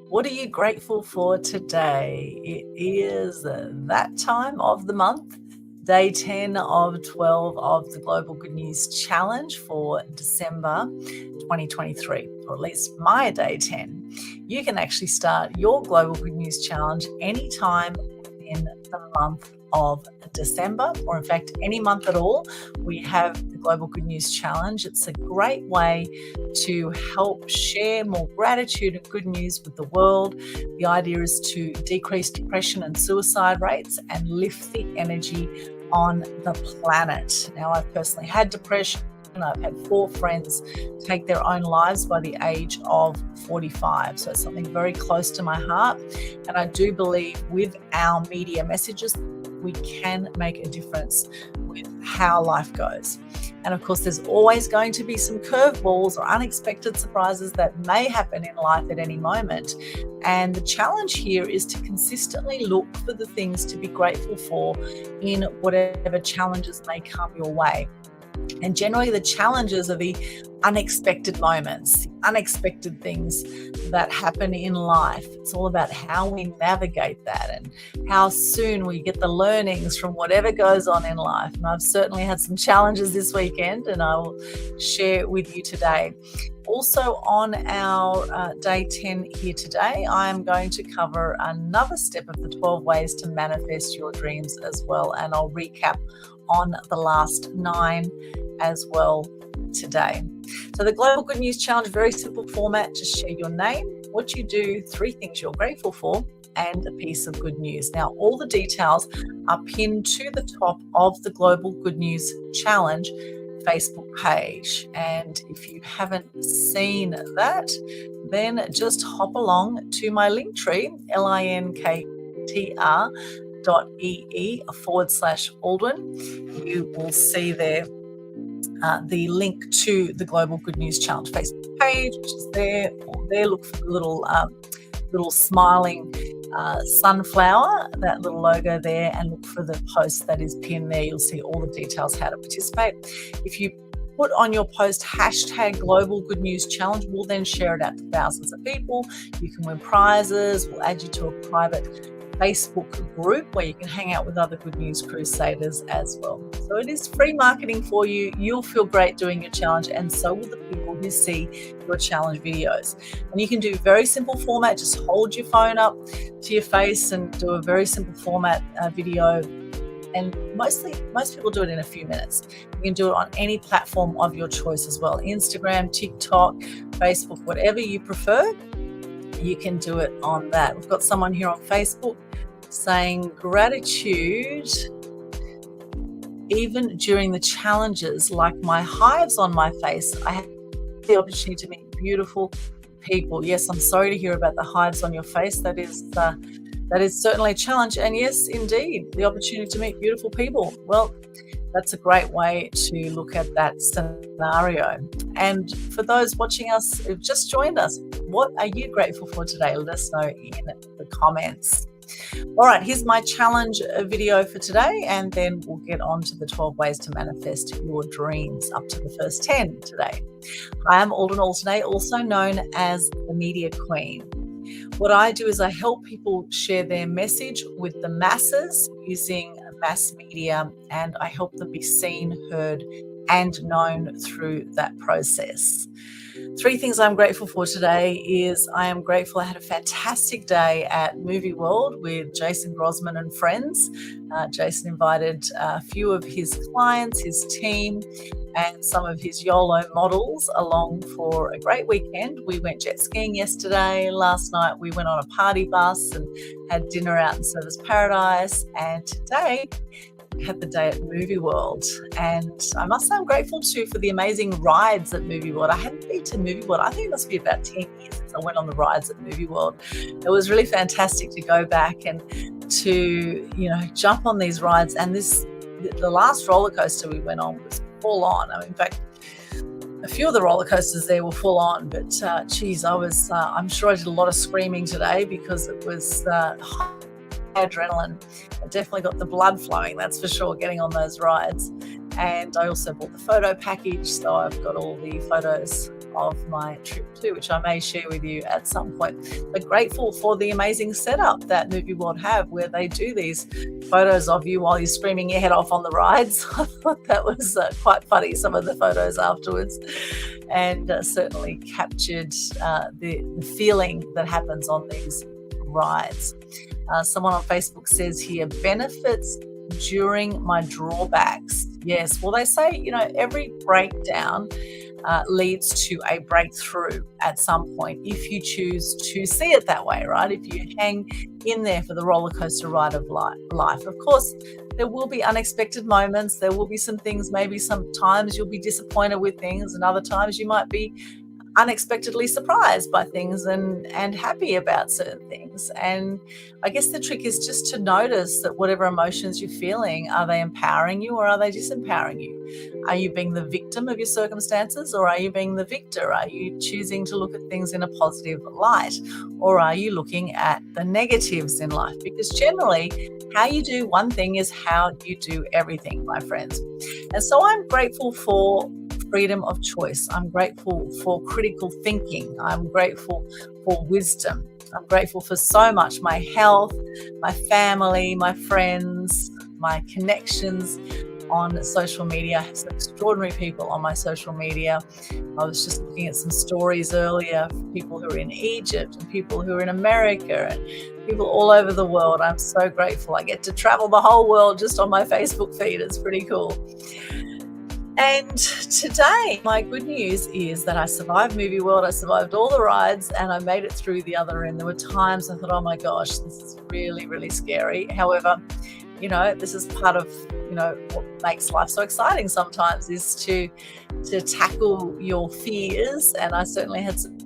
What are you grateful for today? It is that time of the month, day 10 of 12 of the Global Good News Challenge for December 2023, or at least my day 10. You can actually start your Global Good News Challenge anytime within the month of December, or in fact, any month at all. We have the Global Good News Challenge. It's a great way to help share more gratitude and good news with the world. The idea is to decrease depression and suicide rates and lift the energy on the planet. Now, I've personally had depression. I've had 4 friends take their own lives by the age of 45. So it's something very close to my heart. And I do believe with our media messages, we can make a difference with how life goes. And of course, there's always going to be some curveballs or unexpected surprises that may happen in life at any moment. And the challenge here is to consistently look for the things to be grateful for in whatever challenges may come your way. And generally, the challenges are the unexpected moments, unexpected things that happen in life. It's all about how we navigate that and how soon we get the learnings from whatever goes on in life. And I've certainly had some challenges this weekend, and I will share with you today. Also, on our day 10 here today, I am going to cover another step of the 12 ways to manifest your dreams as well. And I'll recap on the last 9 as well today. So the Global Good News Challenge, very simple format. Just share your name, what you do, 3 things you're grateful for, and a piece of good news. Now, all the details are pinned to the top of the Global Good News Challenge Facebook page. And if you haven't seen that, then just hop along to my link tree, linktr.ee/Aldrin. You will see there the link to the Global Good News Challenge Facebook page, which is there. Look for the little smiling sunflower, that little logo there, and look for the post that is pinned there. You'll see all the details how to participate. If you put on your post hashtag Global Good News Challenge, we'll then share it out to thousands of people. You can win prizes. We'll add you to a private Facebook group where you can hang out with other Good News Crusaders as well. So it is free marketing for you. You'll feel great doing your challenge, and so will the people who see your challenge videos. And you can do very simple format. Just hold your phone up to your face and do a very simple format video. And most people do it in a few minutes. You can do it on any platform of your choice as well. Instagram, TikTok, Facebook, whatever you prefer, you can do it on that. We've got someone here on Facebook saying gratitude even during the challenges, like my hives on my face. I have the opportunity to meet beautiful people. Yes, I'm sorry to hear about the hives on your face. That is certainly a challenge. And yes, indeed, the opportunity to meet beautiful people. Well, that's a great way to look at that scenario. And for those watching us who've just joined us, what are you grateful for today? Let us know in the comments. All right, here's my challenge video for today, and then we'll get on to the 12 ways to manifest your dreams, up to the first 10 today. I am Aldrin Alternate, also known as the Media Queen. What I do is I help people share their message with the masses using mass media, and I help them be seen, heard, and known through that process. 3 things I'm grateful for today is I am grateful I had a fantastic day at Movie World with Jason Grossman and friends. Jason invited a few of his clients, his team, and some of his YOLO models along for a great weekend. We went jet skiing yesterday. Last night we went on a party bus and had dinner out in Service Paradise. And today we had the day at Movie World. And I must say I'm grateful too for the amazing rides at Movie World. I hadn't been to Movie World. I think it must be about 10 years since I went on the rides at Movie World. It was really fantastic to go back and to, jump on these rides. And the last roller coaster we went on was full on. In fact, a few of the roller coasters there were full on, but I'm sure I did a lot of screaming today because it was high adrenaline. I definitely got the blood flowing, that's for sure, getting on those rides. And I also bought the photo package, so I've got all the photos of my trip too, which I may share with you at some point. But grateful for the amazing setup that Movie World have, where they do these photos of you while you're screaming your head off on the rides. I thought that was quite funny, some of the photos afterwards, and certainly captured the feeling that happens on these rides. Someone on Facebook says here, benefits during my drawbacks. Yes, well, they say, every breakdown leads to a breakthrough at some point if you choose to see it that way, right? If you hang in there for the roller coaster ride of life. Of course, there will be unexpected moments. There will be some things, maybe sometimes you'll be disappointed with things, and other times you might be unexpectedly surprised by things and happy about certain things. And I guess the trick is just to notice that whatever emotions you're feeling, are they empowering you or are they disempowering you? Are you being the victim of your circumstances or are you being the victor? Are you choosing to look at things in a positive light or are you looking at the negatives in life? Because generally, how you do one thing is how you do everything, my friends. And so I'm grateful for freedom of choice. I'm grateful for critical thinking. I'm grateful for wisdom. I'm grateful for so much, my health, my family, my friends, my connections on social media. I have some extraordinary people on my social media. I was just looking at some stories earlier, people who are in Egypt and people who are in America and people all over the world. I'm so grateful. I get to travel the whole world just on my Facebook feed. It's pretty cool. And today, my good news is that I survived Movie World. I survived all the rides and I made it through the other end. There were times I thought, oh my gosh, this is really, really scary. However, this is part of, what makes life so exciting sometimes is to tackle your fears. And I certainly had some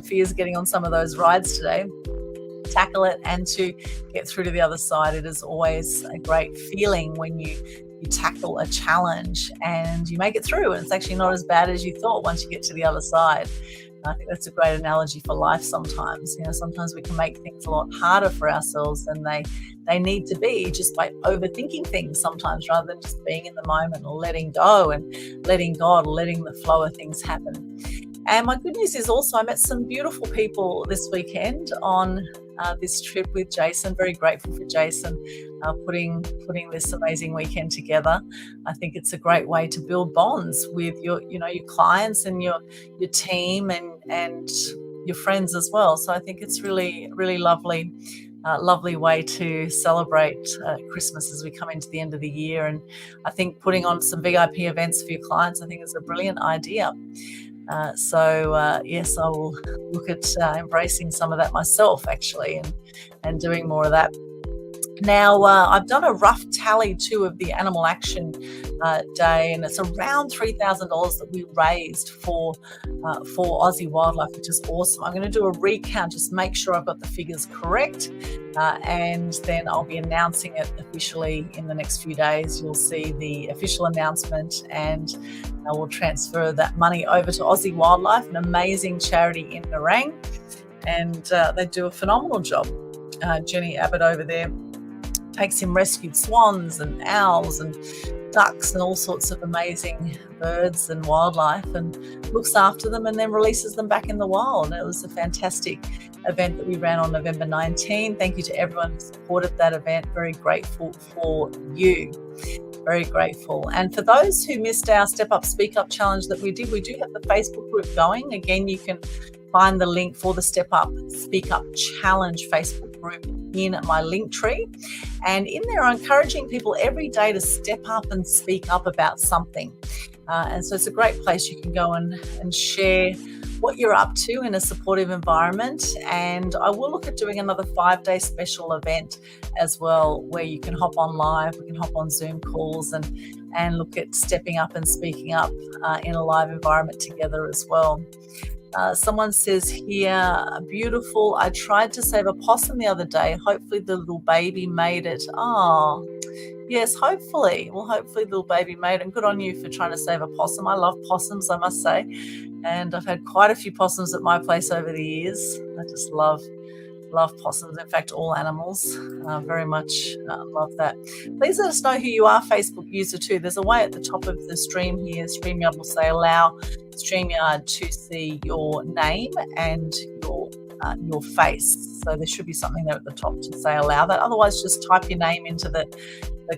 fears getting on some of those rides today. Tackle it and to get through to the other side. It is always a great feeling when you tackle a challenge and you make it through, and it's actually not as bad as you thought once you get to the other side. And I think that's a great analogy for life sometimes. Sometimes we can make things a lot harder for ourselves than they need to be, just by overthinking things sometimes, rather than just being in the moment or letting go and letting God, letting the flow of things happen. And my good news is also I met some beautiful people this weekend on this trip with Jason. Very grateful for Jason putting this amazing weekend together. I think it's a great way to build bonds with your clients and your team and your friends as well. So I think it's really, really lovely way to celebrate Christmas as we come into the end of the year. And I think putting on some VIP events for your clients, I think is a brilliant idea. Yes, I will look at embracing some of that myself, actually, and doing more of that. Now, I've done a rough tally too of the Animal Action Day, and it's around $3,000 that we raised for Aussie Wildlife, which is awesome. I'm going to do a recount, just make sure I've got the figures correct, and then I'll be announcing it officially in the next few days. You'll see the official announcement, and we'll transfer that money over to Aussie Wildlife, an amazing charity in Nerang, and they do a phenomenal job. Jenny Abbott over there takes in rescued swans and owls and ducks and all sorts of amazing birds and wildlife and looks after them and then releases them back in the wild. And it was a fantastic event that we ran on November 19. Thank you to everyone who supported that event. Very grateful for you. Very grateful. And for those who missed our Step Up, Speak Up challenge that we did, we do have the Facebook group going. Again, you can find the link for the Step Up, Speak Up challenge Facebook group in my link tree. And in there, I'm encouraging people every day to step up and speak up about something. And so it's a great place you can go and share what you're up to in a supportive environment. And I will look at doing another 5-day special event as well, where you can hop on live, we can hop on Zoom calls and look at stepping up and speaking up in a live environment together as well. Someone says here, beautiful. I tried to save a possum the other day. Hopefully the little baby made it. Oh, yes, hopefully. Well, hopefully the little baby made it. And good on you for trying to save a possum. I love possums, I must say. And I've had quite a few possums at my place over the years. I just love Love possums. In fact, all animals. Very much love that. Please let us know who you are, Facebook user too. There's a way at the top of the stream here. StreamYard will say allow StreamYard to see your name and your face. So there should be something there at the top to say allow that. Otherwise, just type your name into the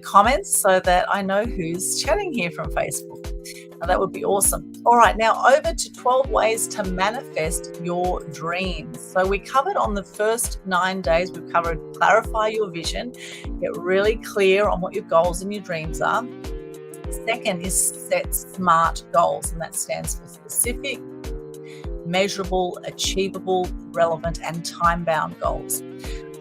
comments so that I know who's chatting here from Facebook. Now, that would be awesome. All right, now over to 12 ways to manifest your dreams. So we covered on the first 9 days, we've covered clarify your vision, get really clear on what your goals and your dreams are. Second is set SMART goals, and that stands for specific, measurable, achievable, relevant, and time-bound goals.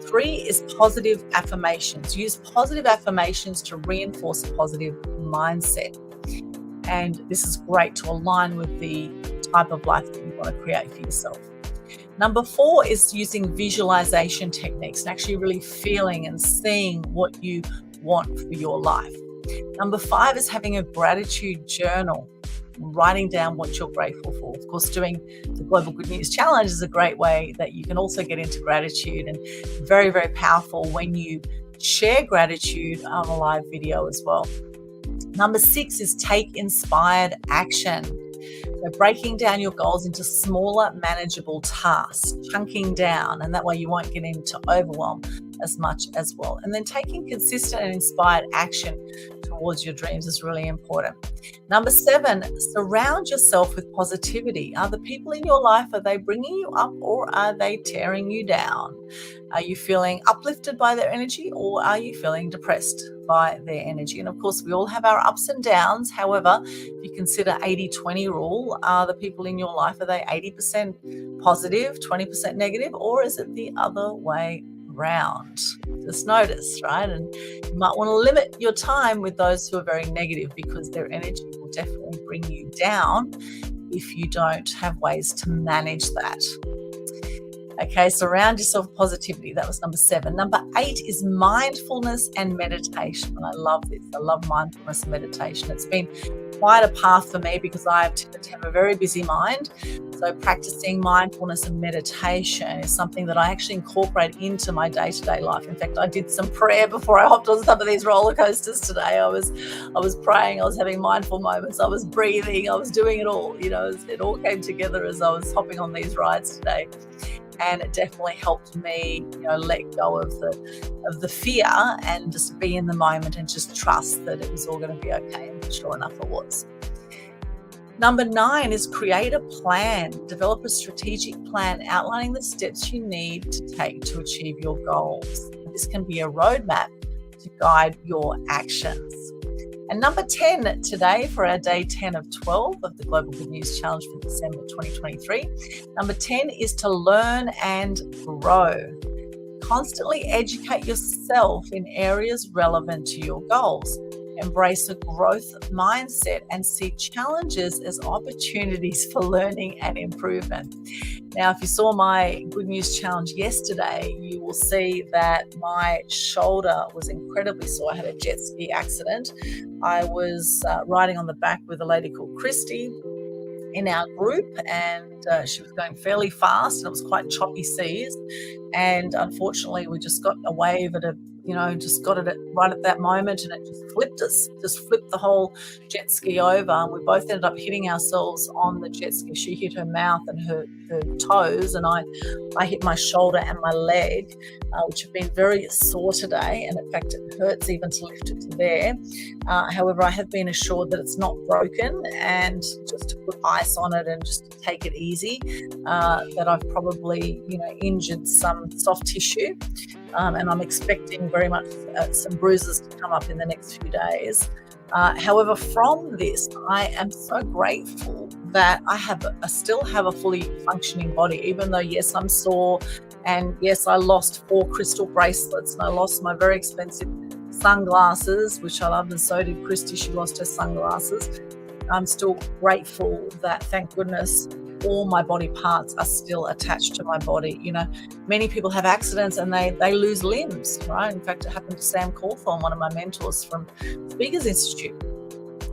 3 is positive affirmations. Use positive affirmations to reinforce a positive mindset. And this is great to align with the type of life that you want to create for yourself. Number 4 is using visualization techniques and actually really feeling and seeing what you want for your life. Number 5 is having a gratitude journal, writing down what you're grateful for. Of course, doing the Global Good News Challenge is a great way that you can also get into gratitude, and very, very powerful when you share gratitude on a live video as well. Number 6 is take inspired action. So breaking down your goals into smaller, manageable tasks, chunking down, and that way you won't get into overwhelm as much as well. And then taking consistent and inspired action towards your dreams is really important. Number 7, surround yourself with positivity. Are the people in your life, are they bringing you up or are they tearing you down? Are you feeling uplifted by their energy or are you feeling depressed by their energy? And of course, we all have our ups and downs. However, if you consider 80-20 rule, are the people in your life, are they 80% positive, 20% negative, or is it the other way around? Just notice, right? And you might want to limit your time with those who are very negative, because their energy will definitely bring you down if you don't have ways to manage that. Okay, surround yourself with positivity. That was number 7. Number 8 is mindfulness and meditation. And I love this. I love mindfulness and meditation. It's been quite a path for me because I tend to have a very busy mind. So practicing mindfulness and meditation is something that I actually incorporate into my day-to-day life. In fact, I did some prayer before I hopped on some of these roller coasters today. I was praying, I was having mindful moments, I was breathing, I was doing it all. It all came together as I was hopping on these rides today. And it definitely helped me, let go of the fear and just be in the moment and just trust that it was all going to be okay. And sure enough, it was. Number 9 is create a plan. Develop a strategic plan outlining the steps you need to take to achieve your goals. This can be a roadmap to guide your actions. And number 10 today for our day 10 of 12 of the Global Good News Challenge for December 2023. Number 10 is to learn and grow. Constantly educate yourself in areas relevant to your goals. Embrace a growth mindset and see challenges as opportunities for learning and improvement. Now, if you saw my Good News Challenge yesterday, you will see that my shoulder was incredibly sore. I had a jet ski accident. I was riding on the back with a lady called Christy in our group, and she was going fairly fast, and it was quite choppy seas. And unfortunately, we just got a wave at just got it right at that moment, and it just flipped the whole jet ski over. We both ended up hitting ourselves on the jet ski. She hit her mouth and her toes, and I hit my shoulder and my leg, which have been very sore today, and in fact it hurts even to lift it to there. However, I have been assured that it's not broken, and just to put ice on it and just to take it easy, that I've probably injured some soft tissue, and I'm expecting very much some bruises to come up in the next few days. However, from this, I am so grateful that I still have a fully functioning body, even though, yes, I'm sore, and yes, I lost 4 crystal bracelets, and I lost my very expensive sunglasses, which I loved, and so did Christy. She lost her sunglasses. I'm still grateful that, thank goodness, all my body parts are still attached to my body. Many people have accidents and they lose limbs, right? In fact, it happened to Sam Cawthorn, one of my mentors from Speakers Institute.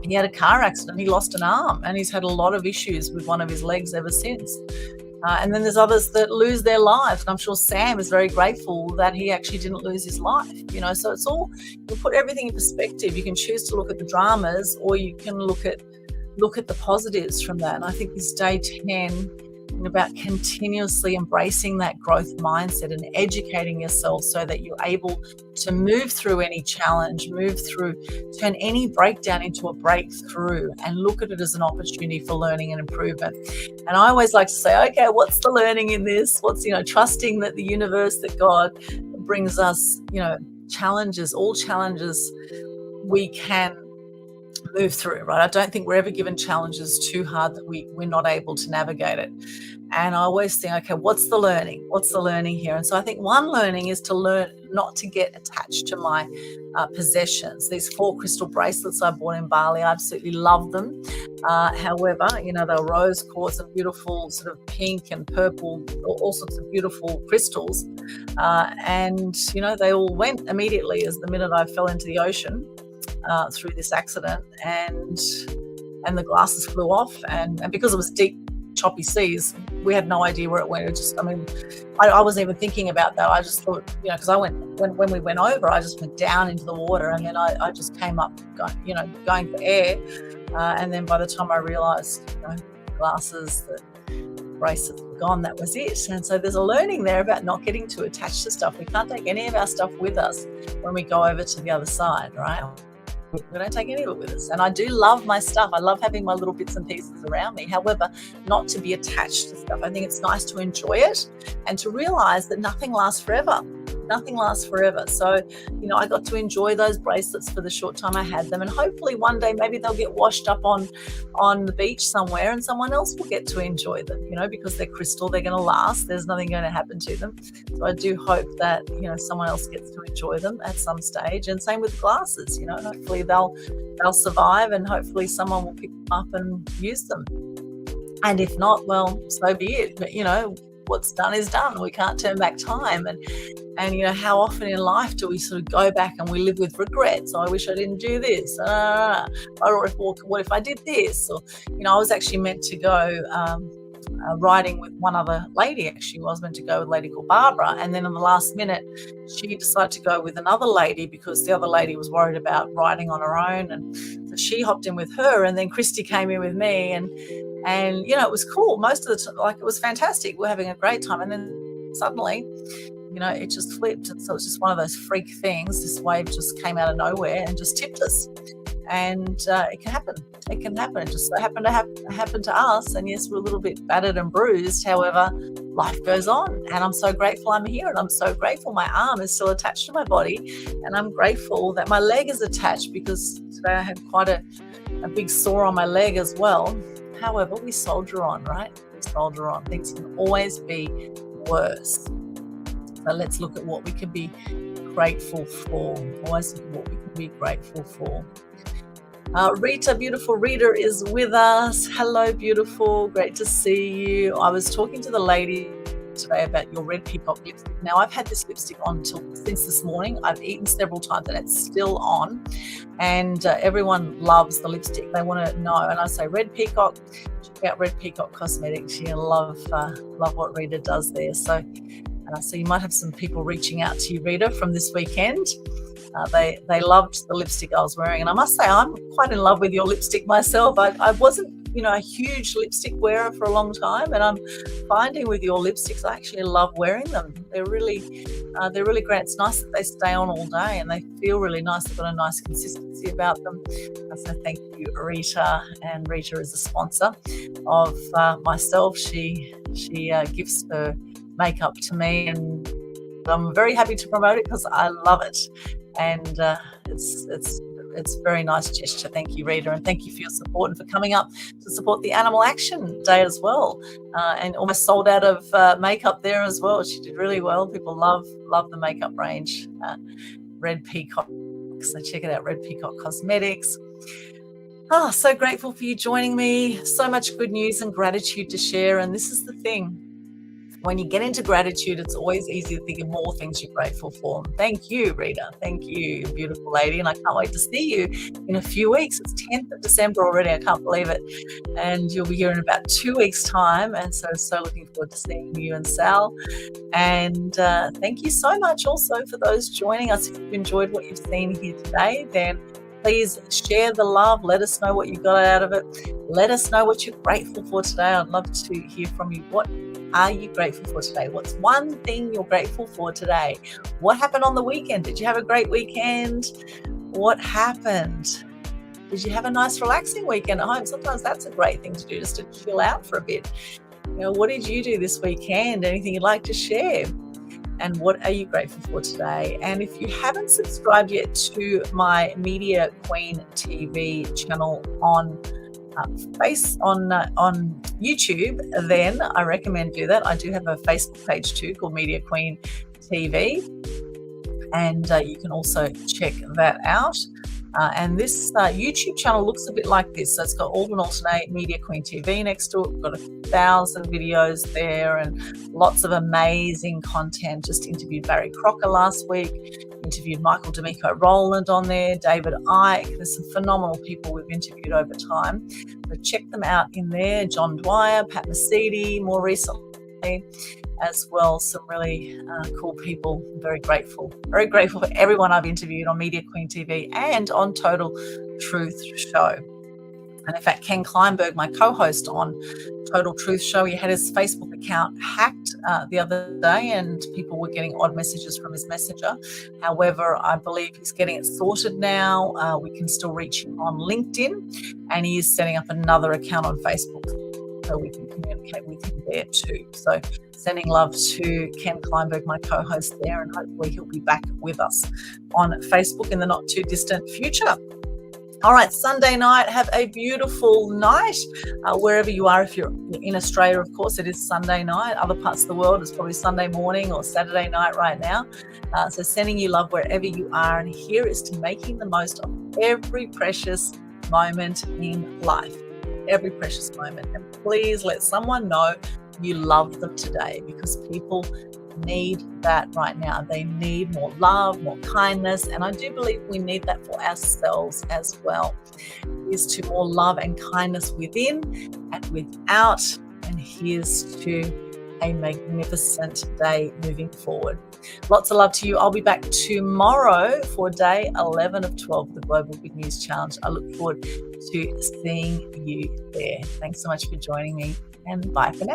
He had a car accident, he lost an arm, and he's had a lot of issues with one of his legs ever since. And then there's others that lose their lives. And I'm sure Sam is very grateful that he actually didn't lose his life. So it's all, you put everything in perspective. You can choose to look at the dramas, or you can look at the positives from that. And I think this day 10 about continuously embracing that growth mindset and educating yourself so that you're able to move through any challenge, turn any breakdown into a breakthrough, and look at it as an opportunity for learning and improvement. And I always like to say, okay, what's the learning in this? What's, trusting that the universe, that God brings us, challenges, all challenges we can move through, right? I don't think we're ever given challenges too hard that we're not able to navigate it. And I always think, okay, what's the learning? What's the learning here? And so I think one learning is to learn not to get attached to my possessions. These 4 crystal bracelets I bought in Bali, I absolutely love them. However, they're rose quartz and beautiful sort of pink and purple, all sorts of beautiful crystals. And they all went immediately as the minute I fell into the ocean. Through this accident, and the glasses flew off, and because it was deep, choppy seas, we had no idea where it went. I wasn't even thinking about that. I just thought, because I went when we went over, I just went down into the water, and then I just came up, going for air, and then by the time I realised, glasses, the bracelets were gone. That was it. And so there's a learning there about not getting too attached to stuff. We can't take any of our stuff with us when we go over to the other side, right? We don't take any of it with us. And I do love my stuff. I love having my little bits and pieces around me. However, not to be attached to stuff. I think it's nice to enjoy it and to realize that nothing lasts forever. Nothing lasts forever. So, I got to enjoy those bracelets for the short time I had them. And hopefully one day maybe they'll get washed up on the beach somewhere and someone else will get to enjoy them, because they're crystal, they're going to last. There's nothing going to happen to them. So I do hope that, someone else gets to enjoy them at some stage. And same with glasses, hopefully they'll survive, and hopefully someone will pick them up and use them. And if not, well, so be it. But, what's done is done. We can't turn back time. And how often in life do we sort of go back and we live with regrets? I wish I didn't do this. Or what if I did this? Or, I was actually meant to go riding with one other lady. Actually, I was meant to go with a lady called Barbara. And then in the last minute, she decided to go with another lady because the other lady was worried about riding on her own. And so she hopped in with her. And then Christy came in with me. And it was cool. Most of the time, it was fantastic. We're having a great time. And then suddenly, it just flipped. And so it's just one of those freak things. This wave just came out of nowhere and just tipped us. And it can happen. It can happen. It just so happened to happen to us. And yes, we're a little bit battered and bruised. However, life goes on. And I'm so grateful I'm here. And I'm so grateful my arm is still attached to my body. And I'm grateful that my leg is attached, because today I had quite a big sore on my leg as well. However, we soldier on, right? We soldier on. Things can always be worse. So let's look at what we can be grateful for. Always look at what we can be grateful for. Rita, beautiful Rita, is with us. Hello, beautiful. Great to see you. I was talking to the lady today about your red peacock lipstick. Now, I've had this lipstick on since this morning. I've eaten several times and it's still on. And everyone loves the lipstick. They want to know. And I say, Red Peacock, check out Red Peacock Cosmetics. You love what Rita does there. So you might have some people reaching out to you, Rita, from this weekend. They loved the lipstick I was wearing. And I must say, I'm quite in love with your lipstick myself. I wasn't, a huge lipstick wearer for a long time. And I'm finding with your lipsticks, I actually love wearing them. They're really great. It's nice that they stay on all day and they feel really nice. They've got a nice consistency about them. So thank you, Rita. And Rita is a sponsor of myself. She gives her makeup to me, and I'm very happy to promote it because I love it. And it's a very nice gesture. Thank you, Rita, and thank you for your support and for coming up to support the Animal Action Day as well. And almost sold out of makeup there as well. She did really well. People love the makeup range, Red Peacock. So check it out, Red Peacock Cosmetics. Oh, so grateful for you joining me. So much good news and gratitude to share. And this is the thing. When you get into gratitude, it's always easy to think of more things you're grateful for. Thank you, Rita. Thank you, beautiful lady. And I can't wait to see you in a few weeks. It's 10th of December already. I can't believe it. And you'll be here in about 2 weeks' time. And so looking forward to seeing you and Sal. And thank you so much also for those joining us. If you've enjoyed what you've seen here today, then please share the love. Let us know what you got out of it. Let us know what you're grateful for today. I'd love to hear from you. What are you grateful for today? What's one thing you're grateful for today? What happened on the weekend? Did you have a great weekend? What happened? Did you have a nice relaxing weekend at home? Sometimes that's a great thing to do, just to chill out for a bit. What did you do this weekend? Anything you'd like to share? And what are you grateful for today? And if you haven't subscribed yet to my Media Queen TV channel on YouTube, then I recommend do that. I do have a Facebook page too called Media Queen TV, and you can also check that out. And this YouTube channel looks a bit like this. So it's got Alden Alternate, Media Queen TV next to it. We've got 1,000 videos there and lots of amazing content. Just interviewed Barry Crocker last week, interviewed Michael D'Amico Rowland on there, David Icke. There's some phenomenal people we've interviewed over time. So check them out in there. John Dwyer, Pat Mesiti, more recently as well. Some really cool people. I'm very grateful for everyone I've interviewed on Media Queen TV and on Total Truth Show. And in fact, Ken Kleinberg, my co-host on Total Truth Show, he had his Facebook account hacked the other day, and people were getting odd messages from his messenger. However, I believe he's getting it sorted now. We can still reach him on LinkedIn, and he is setting up another account on Facebook so we can communicate with him there too. So sending love to Ken Kleinberg, my co-host there, and hopefully he'll be back with us on Facebook in the not too distant future. All right, Sunday night, have a beautiful night wherever you are. If you're in Australia, of course, it is Sunday night. Other parts of the world, it's probably Sunday morning or Saturday night right now. So sending you love wherever you are. And here is to making the most of every precious moment in life. Every precious moment. And please let someone know you love them today, because people need that right now. They need more love, more kindness, and I do believe we need that for ourselves as well. Here's to more love and kindness within and without, and here's to a magnificent day moving forward. Lots of love to you. I'll be back tomorrow for day 11 of 12 of the Global Good News Challenge. I look forward to seeing you there. Thanks so much for joining me, and bye for now.